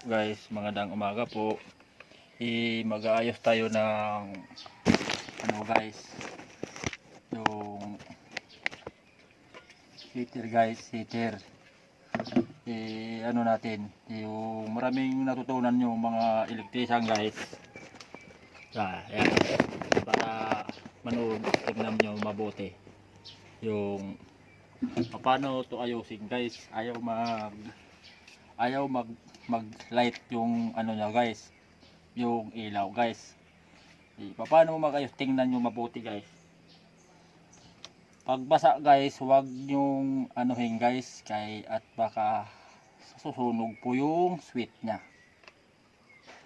guys, magandang umaga po. Mag-aayos tayo ng guys, yung heater guys, heater. Natin, yung maraming natutunan yung mga electrician guys. Ayan, para manood, tignan nyo mabuti yung paano to ayusin guys. Ayaw mag light yung niya guys, yung ilaw guys. Paano mo mag-ayos, tingnan nyo mabuti guys. Pagbasa guys, huwag yung anuhin guys, at baka susunog po yung switch nya.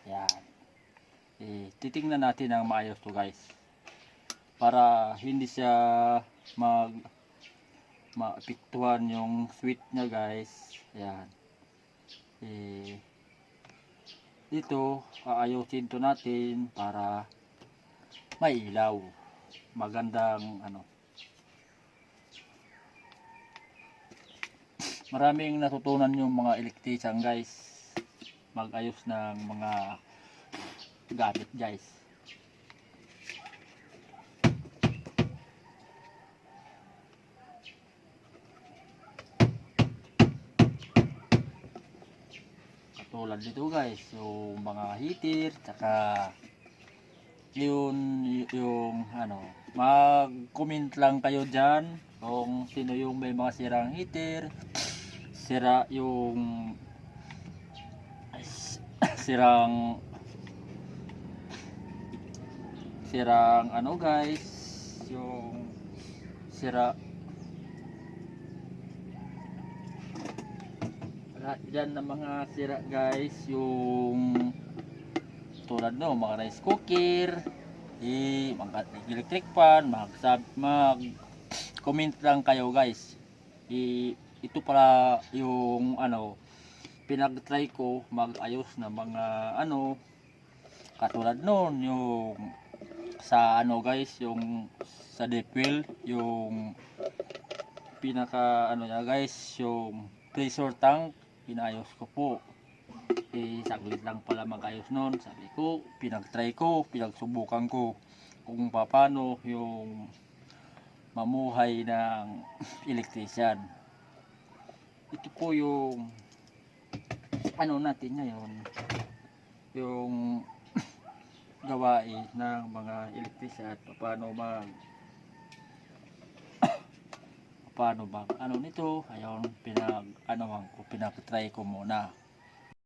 Yan. Titingnan natin ang maayos to guys, para hindi siya maapektuhan yung switch nya guys. Yan. Dito aayusin to natin para may ilaw, magandang maraming natutunan yung mga electrician guys, mag-ayos ng mga gamit guys. Katulad dito guys, yung mga heater, tsaka yung mag-comment lang kayo dyan kung sino yung may mga sirang heater, sira yung sirang guys, yung sira lahat dyan ng mga sira guys, yung tulad mga rice cooker, mga electric fan, mag-comment lang kayo guys. Ito pala yung pinag-try ko mag-ayos na mga katulad yung sa guys, yung sa deep well, yung pinaka niya guys, yung pressure tank, pinayos ko po. Saglit lang pala mag-ayos nun. Sabi ko, pinagsubukan ko kung paano yung mamuhay ng electrician. Ito po yung natin ngayon, yung gawain ng mga electrician, paano bang nito. Ayun, pinag-try ko muna.